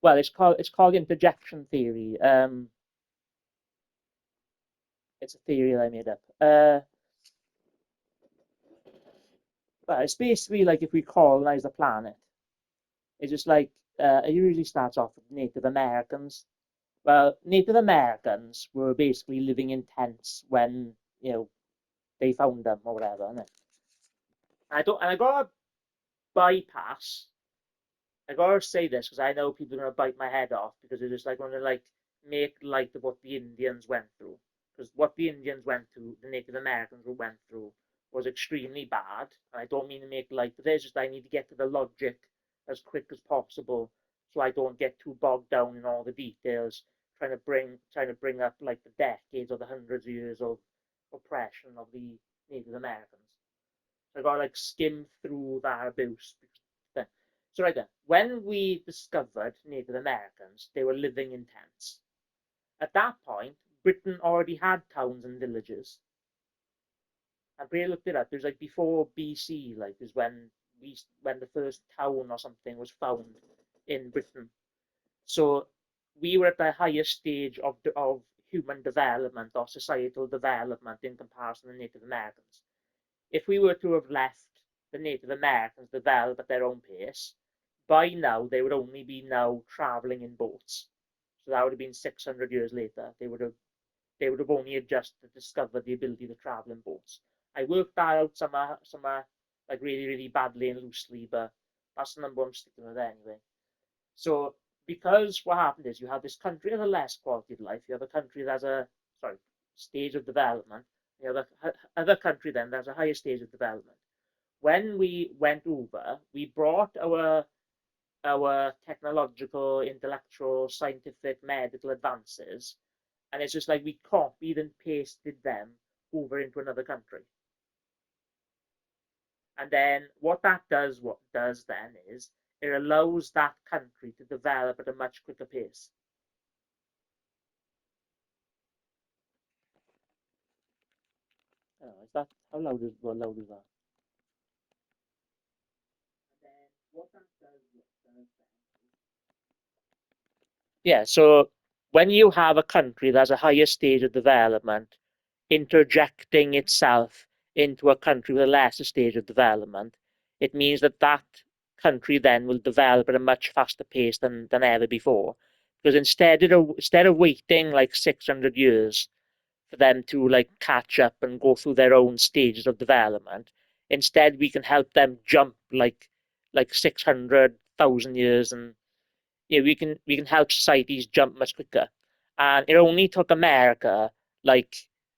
well, it's called interjection theory. It's a theory that I made up. Well, it's basically like if we colonize the planet, it's just like it usually starts off with Native Americans. Well, Native Americans were basically living in tents when they found them or whatever. And I gotta bypass. I gotta say this because I know people are gonna bite my head off because they're just like want to like make light of what the Indians went through. Because what the Indians went through, the Native Americans went through, was extremely bad. And I don't mean to make light of it. It's just I need to get to the logic as quick as possible so I don't get too bogged down in all the details, trying to bring up like the decades or the hundreds of years of oppression of the Native Americans. So I gotta like skim through that abuse. So right then, when we discovered Native Americans, they were living in tents. At that point, Britain already had towns and villages. And we looked it up. There's like before BC, like is when the first town or something was found in Britain. So we were at the highest stage of human development or societal development in comparison to Native Americans. If we were to have left the Native Americans develop at their own pace, by now they would only be now traveling in boats. So that would have been 600 years later. They would have only just discovered the ability to travel in boats. I worked that out somewhere like really really badly and loosely, but that's the number I'm sticking with anyway. So because what happened is you have this country that has a less quality of life, you have a country that has a sorry stage of development, you have a other country then that's a higher stage of development. When we went over, we brought our technological, intellectual, scientific, medical advances, and it's just like we copied and pasted them over into another country. And then what does then is it allows that country to develop at a much quicker pace. Oh, is that how loud is that? And then what does Yeah, so when you have a country that has a higher stage of development interjecting itself into a country with a lesser stage of development, it means that that country then will develop at a much faster pace than ever before. Because instead of waiting like 600 years for them to like catch up and go through their own stages of development, instead we can help them jump like 600,000 years, and we can help societies jump much quicker. And it only took America like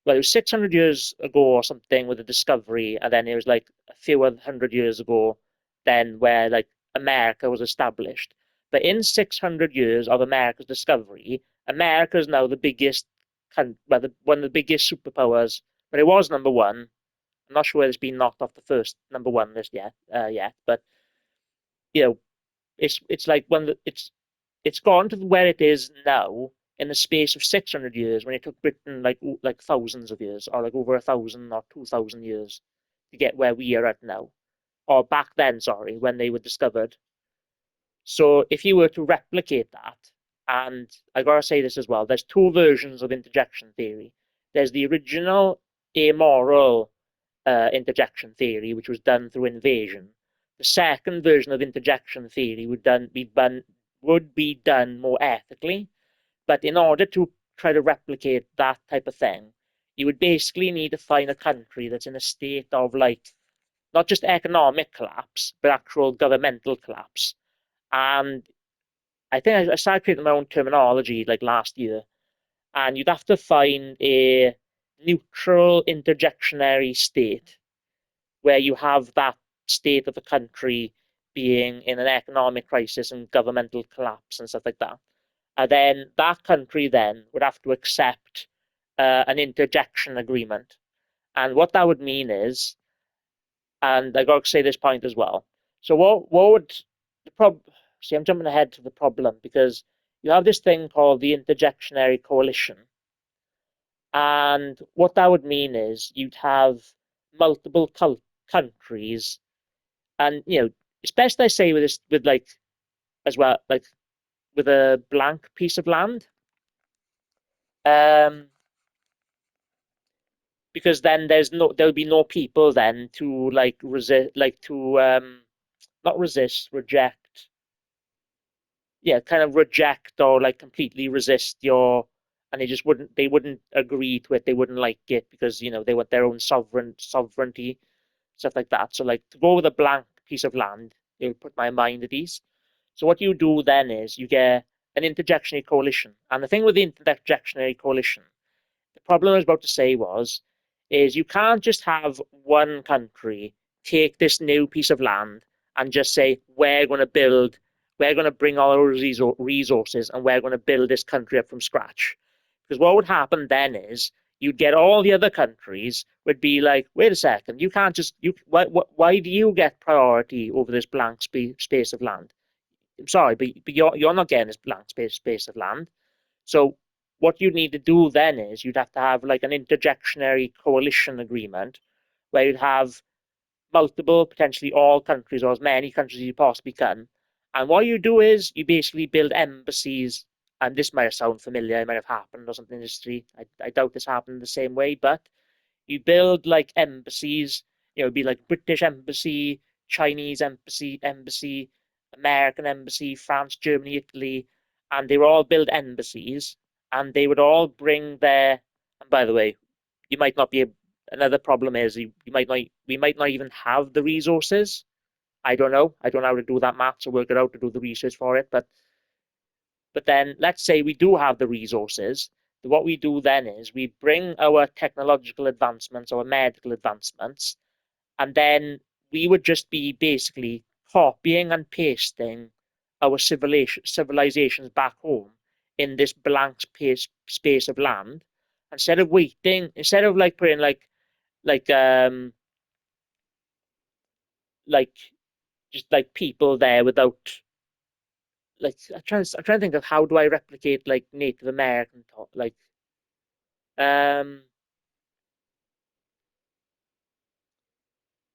well, it was 600 years ago or something with the discovery, and then it was like a few hundred years ago, then where like America was established. But in 600 years of America's discovery, America is now the biggest, one of the biggest superpowers. But it was number one. I'm not sure whether it's been knocked off the first number one list yet. But you know, it's like it's gone to where it is now in the space of 600 years when it took Britain like thousands of years or like over 1,000 or 2,000 years to get where we are at now, or back then, sorry, when they were discovered. So if you were to replicate that, and I gotta say this as well, there's two versions of interjection theory. There's the original amoral interjection theory, which was done through invasion. The second version of interjection theory would be done more ethically, but in order to try to replicate that type of thing, you would basically need to find a country that's in a state of like not just economic collapse, but actual governmental collapse. And I think I started creating my own terminology like last year, and you'd have to find a neutral interjectionary state where you have that state of the country being in an economic crisis and governmental collapse and stuff like that. And then that country then would have to accept an interjection agreement. And what that would mean is, and I got to say this point as well. So what would the prob? See, I'm jumping ahead to the problem because you have this thing called the interjectionary coalition, and what that would mean is you'd have multiple countries, and it's best I say with this with like as well like with a blank piece of land. Um, because then there'll be no people then to like resist, like to not resist, reject, yeah, kind of reject or like completely resist your, and they wouldn't agree to it, they wouldn't like it because they want their own sovereignty, stuff like that. So like to go with a blank piece of land, it'll put my mind at ease. So what you do then is you get an interjectionary coalition, and the thing with the interjectionary coalition, the problem I was about to say is you can't just have one country take this new piece of land and just say, we're going to bring all our resources and we're going to build this country up from scratch. Because what would happen then is you'd get all the other countries would be like, wait a second, you can't just, why do you get priority over this blank space of land? I'm sorry, but you're not getting this blank space of land. So what you need to do then is you'd have to have like an interjectionary coalition agreement where you'd have multiple, potentially all countries or as many countries as you possibly can. And what you do is you basically build embassies. And this might sound familiar, it might have happened or something in history. I doubt this happened the same way, but you build like embassies. It'd be like British embassy, Chinese embassy, American embassy, France, Germany, Italy, and they would all build embassies, and they would all bring their. And by the way, you might not be. Another problem is you might not. We might not even have the resources. I don't know. I don't know how to do that maths or work it out to do the research for it, but then let's say we do have the resources. What we do then is we bring our technological advancements, our medical advancements, and then we would just be basically copying and pasting our civilizations back home in this blank space of land. Instead of like putting like like just like people there without like I'm trying to think of how do I replicate like Native American talk Um,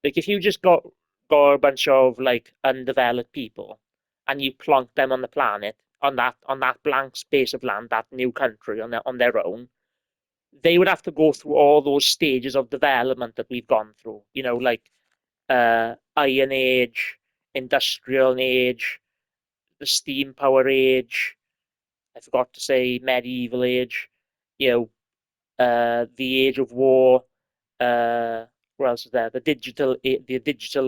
like if you just got a bunch of like undeveloped people and you plonk them on the planet on that blank space of land, that new country on their own, they would have to go through all those stages of development that we've gone through. Like Iron Age, Industrial Age, the Steam Power Age. I forgot to say Medieval Age. You know, the Age of War, uh, what else is there? The digital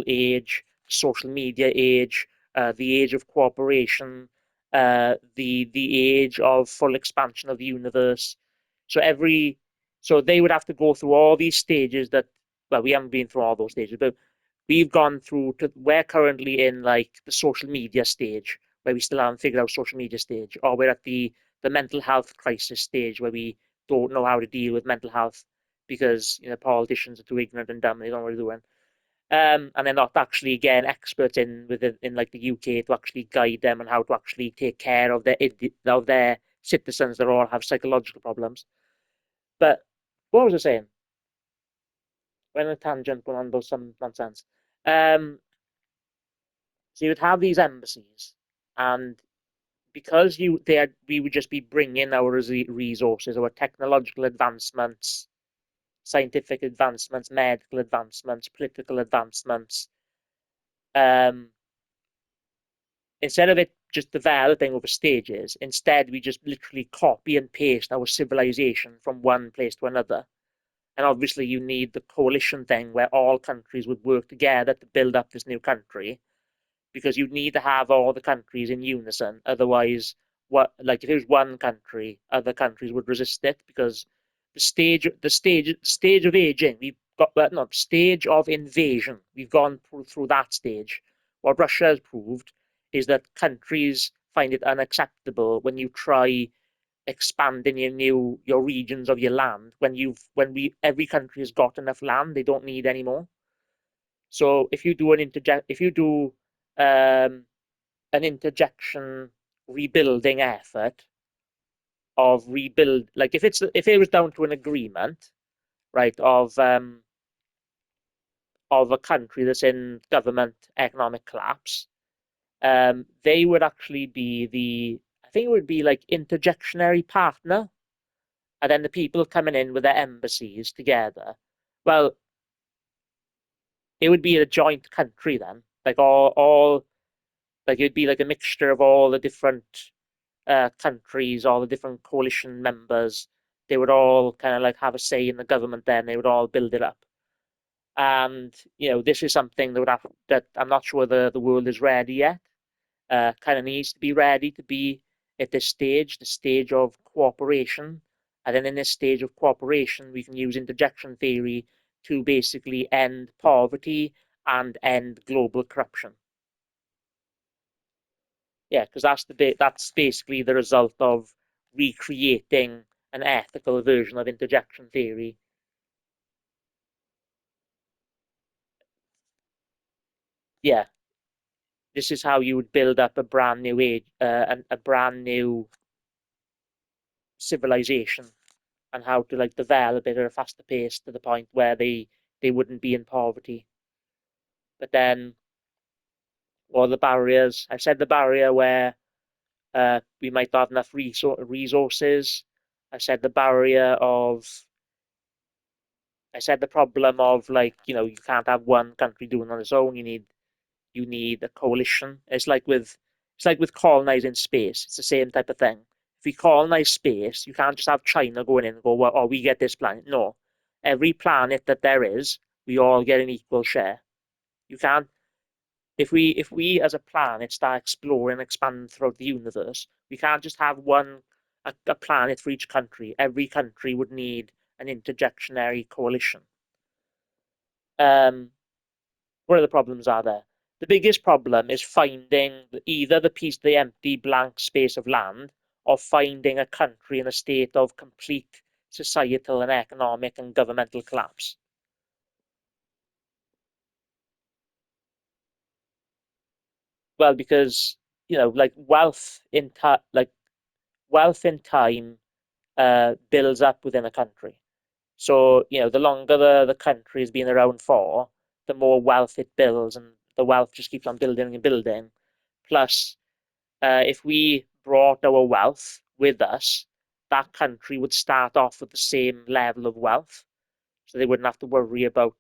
age, social media age, the age of cooperation, the age of full expansion of the universe. So every so they would have to go through all these stages that well, we haven't been through all those stages, but we've gone through to we're currently in like the social media stage where we still haven't figured out social media stage, or we're at the mental health crisis stage where we don't know how to deal with mental health because politicians are too ignorant and dumb. They don't know what they're doing. And they're not actually getting experts in like the UK to actually guide them on how to actually take care of their citizens that all have psychological problems. But what was I saying? Went on a tangent, went on about some nonsense. Um, so you would have these embassies, and because we would just be bringing our resources, our technological advancements, scientific advancements, medical advancements, political advancements. Um, Instead of it just developing over stages, instead we just literally copy and paste our civilization from one place to another. And obviously, you need the coalition thing where all countries would work together to build up this new country because you'd need to have all the countries in unison. Otherwise, what like if it was one country, other countries would resist it because the stage of aging we've got well, not stage of invasion. We've gone through that stage. What Russia has proved is that countries find it unacceptable when you try expanding your regions of your land when we every country has got enough land they don't need anymore. So if you do um, an interjection rebuilding effort of rebuild, like if it was down to an agreement, right, of a country that's in government economic collapse, they would actually be think it would be like interjectionary partner, and then the people coming in with their embassies together. Well, it would be a joint country then, like all like it'd be like a mixture of all the different countries, all the different coalition members. They would all kind of like have a say in the government. Then they would all build it up. And this is something that I'm not sure the world is ready yet. Kind of needs to be ready to be at this stage, the stage of cooperation. And then in this stage of cooperation, we can use interjection theory to basically end poverty and end global corruption. Yeah, because that's basically the result of recreating an ethical version of interjection theory. Yeah, this is how you would build up a brand new age, a brand new civilization, and how to like develop it at a faster pace to the point where they wouldn't be in poverty. But then, what are the barriers? I said the barrier where we might not have enough resources. I said the barrier of I said the problem of like you can't have one country doing it on its own. You need a coalition. It's like with colonizing space. It's the same type of thing. If we colonize space, you can't just have China going in and go, well, oh, we get this planet. No, every planet that there is, we all get an equal share. You can't if we as a planet start exploring, expanding throughout the universe, we can't just have a planet for each country. Every country would need an interjectionary coalition. Um, what other problems are there? The biggest problem is finding either the empty blank space of land, or finding a country in a state of complete societal and economic and governmental collapse. Well, because like wealth in time builds up within a country. So the longer the country has been around for, the more wealth it builds, and the wealth just keeps on building and building. Plus, if we brought our wealth with us, that country would start off with the same level of wealth, so they wouldn't have to worry about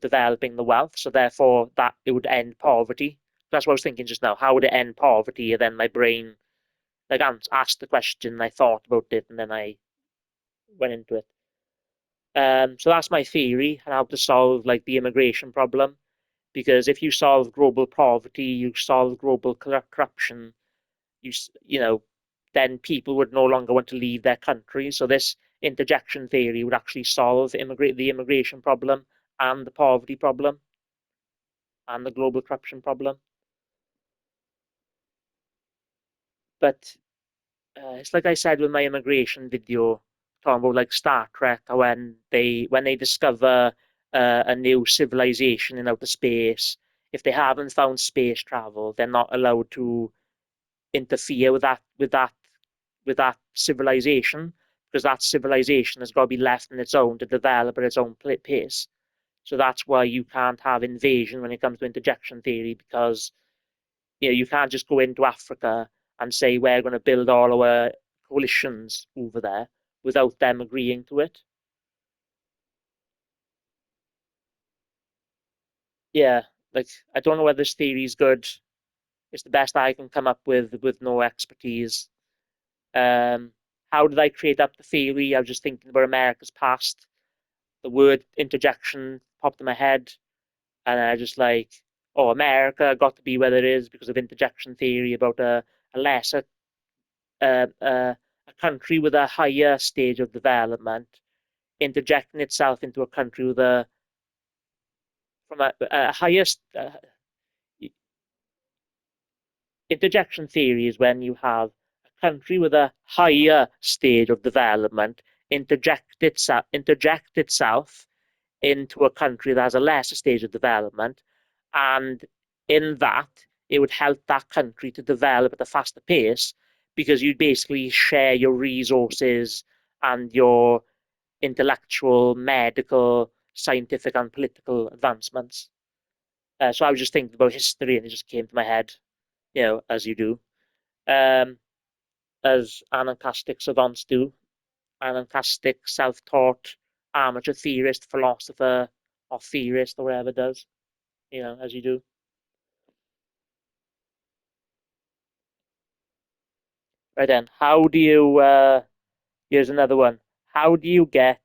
developing the wealth. So therefore, that it would end poverty. That's what I was thinking just now. How would it end poverty? And then my brain like asked the question, I thought about it, and then I went into it. So that's my theory on how to solve like the immigration problem. Because if you solve global poverty, you solve global corruption, you know, then people would no longer want to leave their country. So this interjection theory would actually solve the immigration problem and the poverty problem and the global corruption problem. But it's like I said with my immigration video, talking about like Star Trek, when they discover a new civilization in outer space, if they haven't found space travel, they're not allowed to interfere with that civilization, because that civilization has got to be left on its own to develop at its own pace. So that's why you can't have invasion when it comes to interjection theory, because you can't just go into Africa and say we're going to build all our coalitions over there without them agreeing to it. Yeah, like I don't know whether this theory is good. It's the best I can come up with no expertise. Um, how did I create up the theory? I was just thinking about America's past. The word interjection popped in my head, and I just like, oh, America got to be where it is because of interjection theory about a lesser a country with a higher stage of development interjecting itself into a country with a highest interjection theory is when you have a country with a higher stage of development interject itself into a country that has a lesser stage of development, and in that it would help that country to develop at a faster pace, because you'd basically share your resources and your intellectual, medical, scientific, and political advancements. So I was just thinking about history, and it just came to my head, as you do. um, as anarchistic savants do, anarchistic, self-taught amateur theorist, philosopher, or theorist, or whatever does, as you do. Right then, how do you, here's another one. How do you get,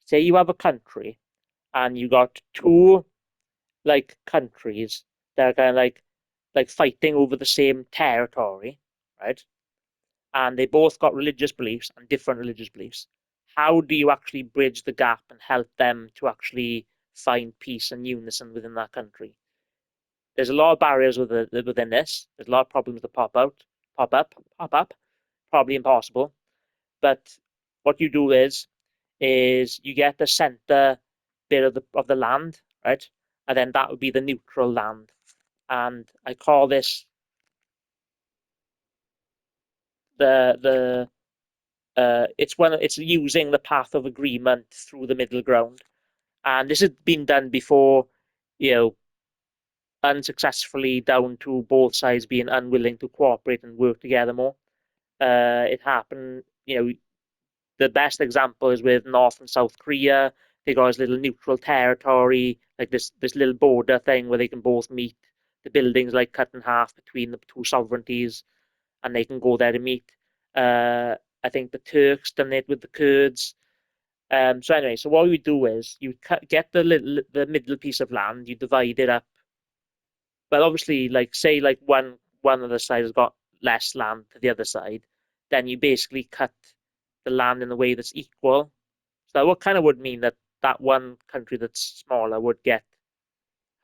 say you have a country and you got two like countries that are kind of like fighting over the same territory, right? And they both got religious beliefs and different religious beliefs. How do you actually bridge the gap and help them to actually find peace and unison within that country? There's a lot of barriers within this. There's a lot of problems that pop up, probably impossible. But what you do is you get the center bit of the land, right? And then that would be the neutral land. And I call this the it's using the path of agreement through the middle ground. And this has been done before, you know, unsuccessfully, down to both sides being unwilling to cooperate and work together more. It happened, the best example is with North and South Korea. They got this little neutral territory, like this little border thing where they can both meet. The buildings like cut in half between the two sovereignties, and they can go there to meet. Uh, I think the Turks done it with the Kurds. So anyway, so what you do is you get the middle piece of land, you divide it up. But obviously, like say like one of the side has got less land to the other side, then you basically cut the land in a way that's equal. So that what kind of would mean that that one country that's smaller would get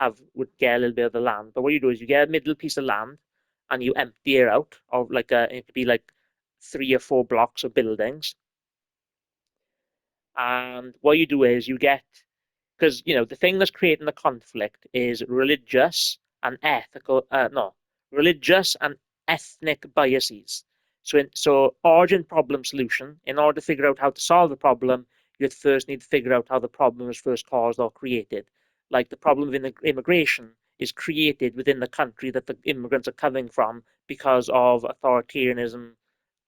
a little bit of the land. But what you do is you get a middle piece of land and you empty it out of it could be like 3 or 4 blocks of buildings. And what you do is you get, because the thing that's creating the conflict is religious and ethnic biases. So origin problem solution. In order to figure out how to solve the problem, you first need to figure out how the problem was first caused or created. Like the problem of immigration is created within the country that the immigrants are coming from because of authoritarianism,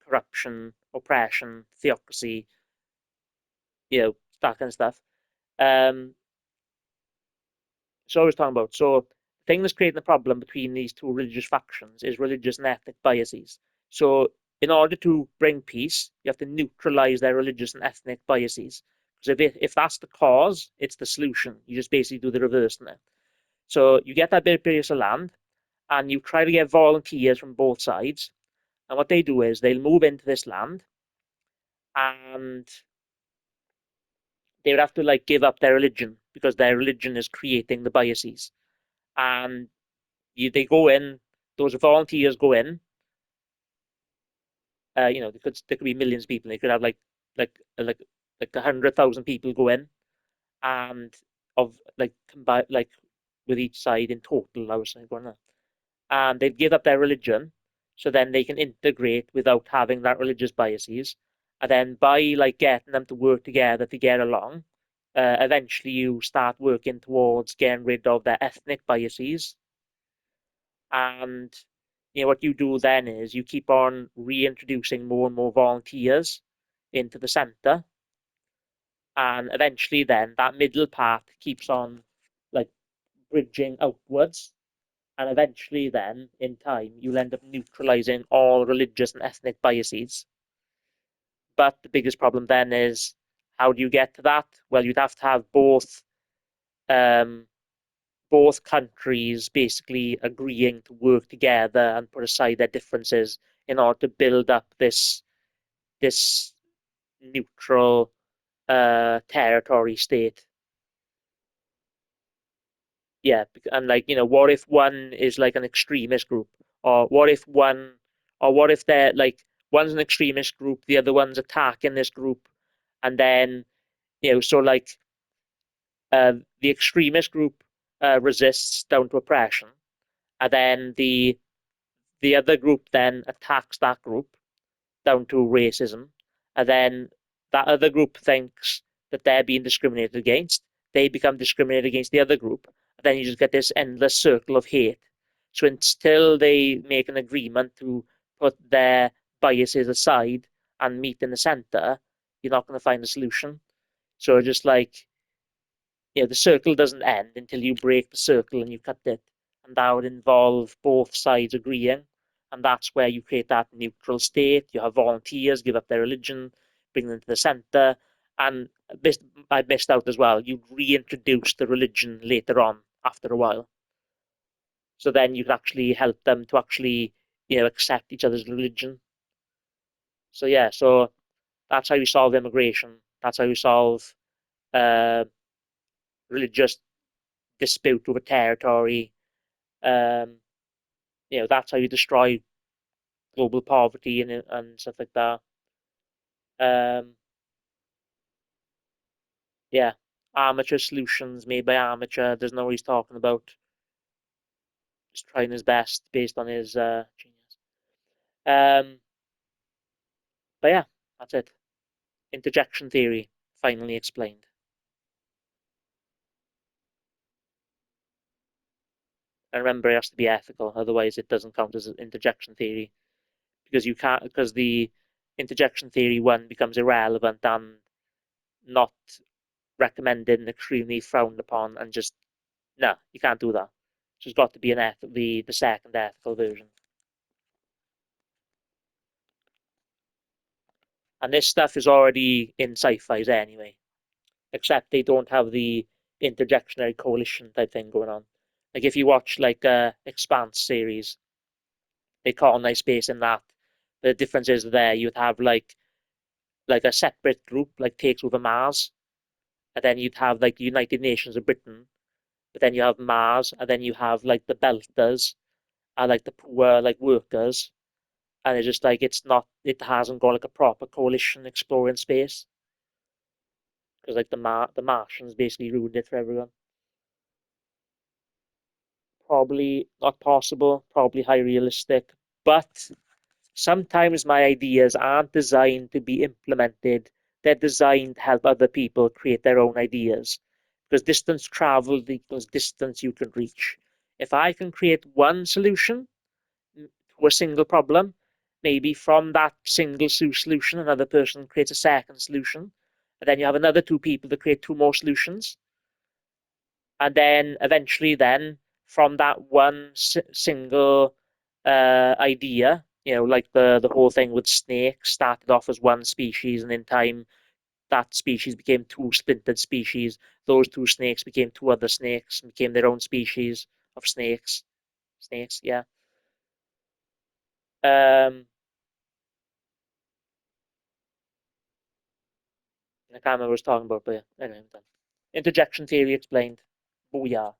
corruption, oppression, theocracy, that kind of stuff. Um, so I was talking about. So the thing that's creating the problem between these two religious factions is religious and ethnic biases. So in order to bring peace, you have to neutralize their religious and ethnic biases. Because if that's the cause, it's the solution. You just basically do the reverse in it. So you get that bit of piece of land, and you try to get volunteers from both sides. And what they do is they'll move into this land, and they would have to like give up their religion because their religion is creating the biases. And they go in, those volunteers go in. There could be millions of people. They could have like 100,000 people go in, and of like combine like with each side in total. I was saying, going on, and they'd give up their religion, so then they can integrate without having that religious biases. And then by like getting them to work together to get along, eventually you start working towards getting rid of their ethnic biases. And what you do then is you keep on reintroducing more and more volunteers into the center, and eventually then that middle path keeps on like bridging outwards, and eventually then in time you'll end up neutralizing all religious and ethnic biases. But the biggest problem then is, how do you get to that? Well, you'd have to have um, both countries basically agreeing to work together and put aside their differences in order to build up this neutral territory state. Yeah, and like what if one is like an extremist group, or what if they're like one's an extremist group, the other one's attacking this group, and then so like the extremist group resists down to oppression, and then the other group then attacks that group down to racism, and then that other group thinks that they're being discriminated against. They become discriminated against the other group, and then you just get this endless circle of hate. So until they make an agreement to put their biases aside and meet in the center, you're not going to find a solution. So just like, the circle doesn't end until you break the circle and you cut it. And that would involve both sides agreeing. And that's where you create that neutral state. You have volunteers give up their religion, bring them to the center. And this, I missed out as well. You reintroduce the religion later on after a while. So then you can actually help them to actually, accept each other's religion. So yeah, so that's how you solve immigration. That's how you solve uh, religious dispute over territory. Um, that's how you destroy global poverty and stuff like that. Um, yeah, amateur solutions made by amateur. There's no what he's talking about. Just trying his best based on his genius. Um, but yeah, that's it. Interjection theory finally explained. And remember, it has to be ethical, otherwise it doesn't count as an interjection theory because you can't because the interjection theory one becomes irrelevant and not recommended and extremely frowned upon, and just no, you can't do that. So it's got to be the second ethical version. And this stuff is already in sci-fi's anyway, except they don't have the interjectionary coalition type thing going on. Like if you watch like Expanse series, they colonize space in that. The difference is there you'd have like a separate group like takes over Mars, and then you'd have like the United Nations of Britain, but then you have Mars, and then you have like the Belters and like the poor like workers, and it's just like it hasn't got like a proper coalition exploring space because like the Martians basically ruined it for everyone. Probably not possible, probably high realistic, but sometimes my ideas aren't designed to be implemented. They're designed to help other people create their own ideas. Because distance traveled equals distance you can reach. If I can create one solution to a single problem, maybe from that single solution, another person creates a second solution. And then you have another two people that create two more solutions. And then eventually, then from that one single idea, like the whole thing with snakes started off as one species, and in time that species became two splintered species. Those two snakes became two other snakes, and became their own species of snakes. Snakes, yeah. Um, I can't remember what I was talking about, but yeah, anyway, I'm done. Interjection theory explained. Booyah.